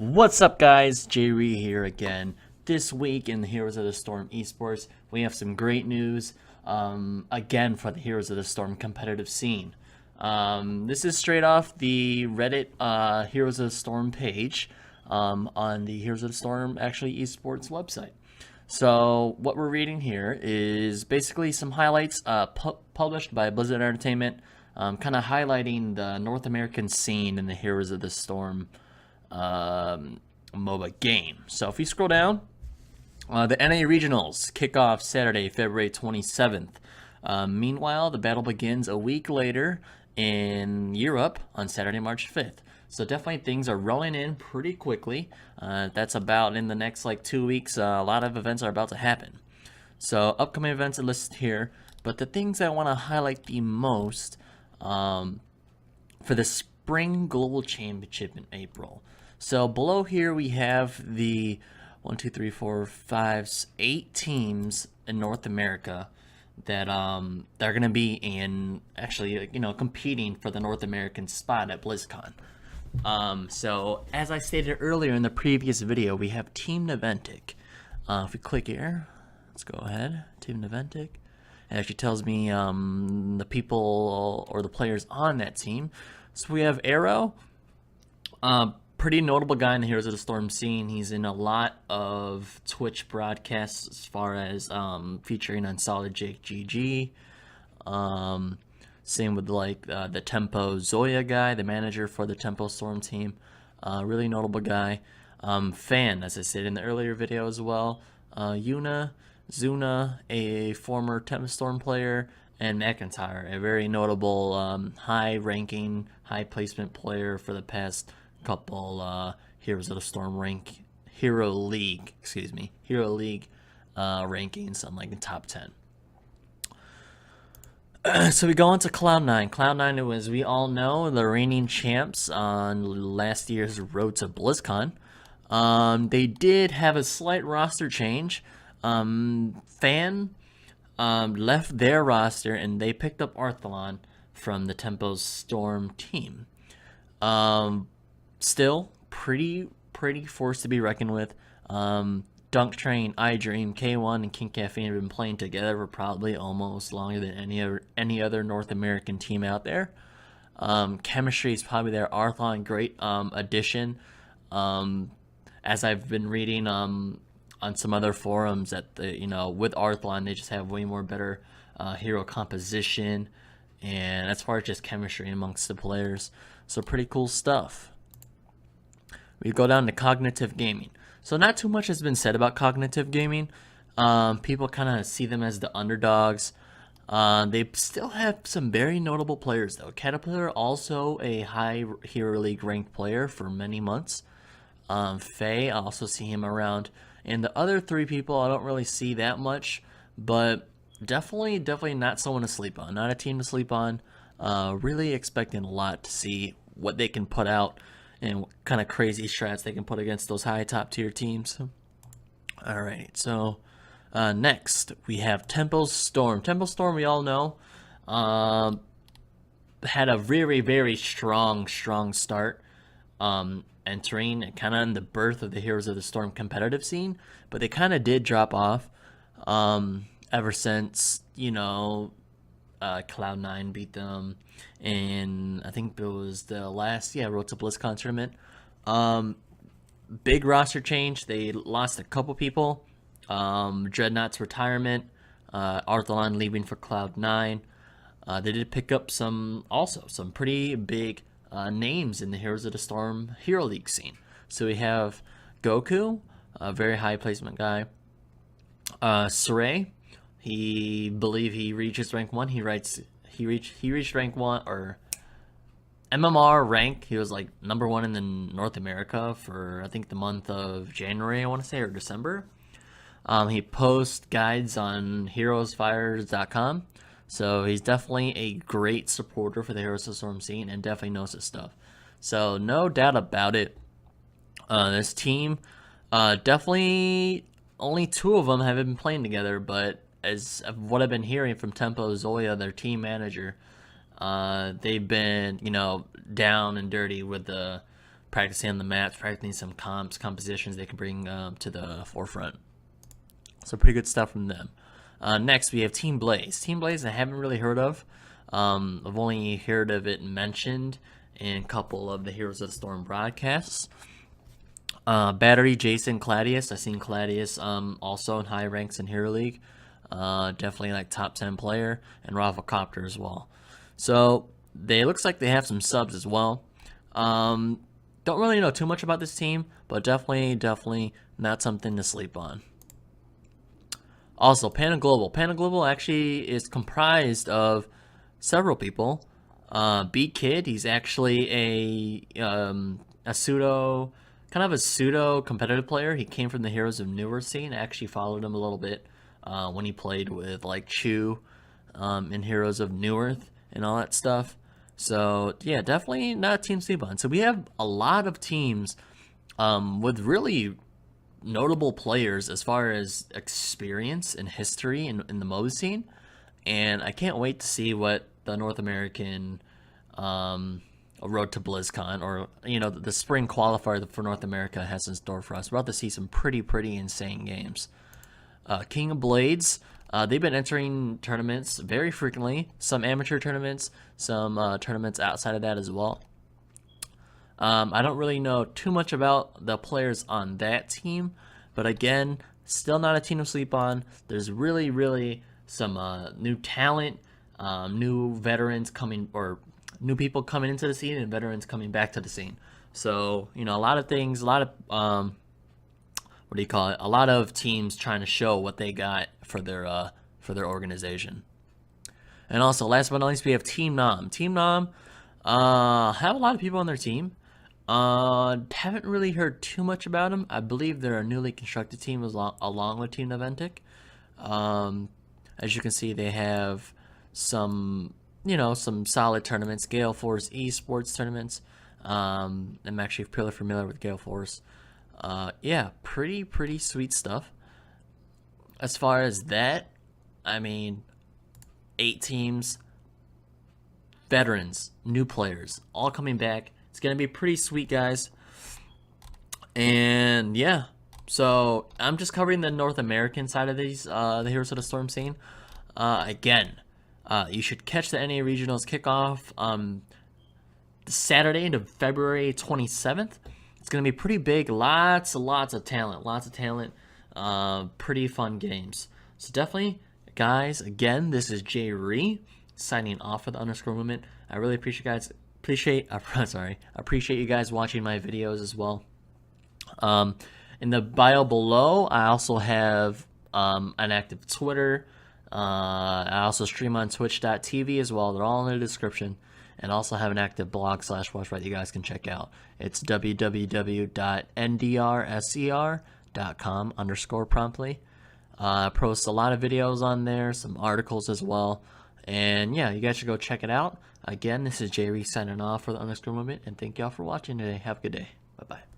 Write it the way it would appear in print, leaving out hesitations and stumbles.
What's up, guys? J-Ree here again. This week in the Heroes of the Storm esports, we have some great news again for the Heroes of the Storm competitive scene. This is straight off the Reddit Heroes of the Storm page on the Heroes of the Storm esports website. So what we're reading here is basically some highlights published by Blizzard Entertainment, kind of highlighting the North American scene in the Heroes of the Storm MOBA game. So if you scroll down, the NA Regionals kick off Saturday, February 27th. Meanwhile, the battle begins a week later in Europe on Saturday, March 5th. So definitely things are rolling in pretty quickly. That's about in the next 2 weeks. A lot of events are about to happen. So upcoming events are listed here. But the things I want to highlight the most for the Spring Global Championship in April. So below here we have the 8 teams in North America that they're going to be in competing for the North American spot at BlizzCon. So as I stated earlier in the previous video, we have Team Naventic. If we click here, let's go ahead. Team Naventic. It actually tells me the people or the players on that team. So we have Arrow. Pretty notable guy in the Heroes of the Storm scene. He's in a lot of Twitch broadcasts as far as featuring on Solid Jake GG. Same with the Tempo Zoya guy, the manager for the Tempo Storm team. Really notable guy. Fan, as I said in the earlier video as well. Zuna, a former Tempo Storm player, and McIntyre, a very notable high-ranking, high-placement player for the past couple Heroes of the Storm Hero League rankings on the top 10. So we go on to Cloud9. Cloud9, as we all know, the reigning champs on last year's Road to BlizzCon. They did have a slight roster change. Fan left their roster and they picked up Arthalon from the Tempo Storm team. Still pretty force to be reckoned with. Dunk Train, iDream, K1, and King Caffeine have been playing together for probably almost longer than any other North American team out there. Chemistry is probably their Arthalon great addition. As I've been reading on some other forums that with Arthalon they just have way more better hero composition, and as far as just chemistry amongst the players, so pretty cool stuff. We go down to Cognitive Gaming. So not too much has been said about Cognitive Gaming. People kind of see them as the underdogs. They still have some very notable players though. Caterpillar, also a high Hero League ranked player for many months. Faye, I also see him around. And the other three people I don't really see that much, but definitely not someone to sleep on. Not a team to sleep on. Really expecting a lot to see what they can put out and what kind of crazy strats they can put against those high top tier teams. Alright, so next we have Tempo Storm. Tempo Storm, we all know, had a very strong start entering kind of in the birth of the Heroes of the Storm competitive scene, but they kind of did drop off ever since Cloud9 beat them, and I think it was the last Road to BlizzCon tournament. Big roster change. They lost a couple people. Dreadnought's retirement, Arthalon leaving for Cloud9. They did pick up some pretty big names in the Heroes of the Storm Hero League scene. So we have Goku, a very high placement guy. Saray, he reaches rank 1. He reached rank 1 or MMR rank. He was number 1 in the North America for I think the month of January, I want to say, or December. He posts guides on heroesfires.com. So he's definitely a great supporter for the Heroes of the Storm scene and definitely knows his stuff. So no doubt about it. This team, definitely only 2 of them have been playing together, but as of what I've been hearing from Tempo Zoya, their team manager, they've been, down and dirty with the practicing on the mats, practicing some compositions they can bring to the forefront. So pretty good stuff from them. Next, we have Team Blaze. Team Blaze I haven't really heard of. I've only heard of it mentioned in a couple of the Heroes of the Storm broadcasts. Battery, Jason, Claudius. I've seen Claudius also in high ranks in Hero League. Definitely like top 10 player. And Rafflecopter as well. So they looks like they have some subs as well. Don't really know too much about this team, but definitely not something to sleep on. Also, Panda Global. Panda Global actually is comprised of several people. Beat Kid, he's actually a pseudo competitive player. He came from the Heroes of Newer scene. I actually followed him a little bit when he played with like Chu in Heroes of Newerth and all that stuff. So yeah, definitely not a team sleep on. So we have a lot of teams with really notable players as far as experience and history in the MOBA scene, and I can't wait to see what the North American Road to BlizzCon, or the spring qualifier for North America, has in store for us. We're about to see some pretty insane games. King of Blades, they've been entering tournaments very frequently, some amateur tournaments, some tournaments outside of that as well. I don't really know too much about the players on that team, but again, still not a team to sleep on. There's really some new talent, new veterans coming, or new people coming into the scene, and veterans coming back to the scene. So, a lot of things, a lot of, a lot of teams trying to show what they got for their organization. And also, last but not least, we have Team Nom. Team Nom have a lot of people on their team. Haven't really heard too much about them. I believe they're a newly constructed team along with Team Noventic. As you can see, they have some solid tournaments. Gale Force esports tournaments. I'm actually fairly familiar with Gale Force. Yeah, pretty sweet stuff. As far as that, I mean, 8 teams, veterans, new players, all coming back. It's going to be pretty sweet, guys. And yeah, so I'm just covering the North American side of these, the Heroes of the Storm scene. Again, you should catch the NA Regionals kickoff Saturday into February 27th. It's going to be pretty big. Lots of talent. Pretty fun games. So definitely, guys, again, this is Jay Ree signing off for the Underscore Movement. I really appreciate you guys watching my videos as well. In the bio below, I also have an active Twitter. I also stream on twitch.tv as well. They're all in the description. And also have an active blog /watchright that you guys can check out. It's www.ndrser.com_promptly. I post a lot of videos on there, some articles as well. And yeah, you guys should go check it out. Again, this is Jay Ree signing off for the Underscore Movement, and thank y'all for watching today. Have a good day. Bye-bye.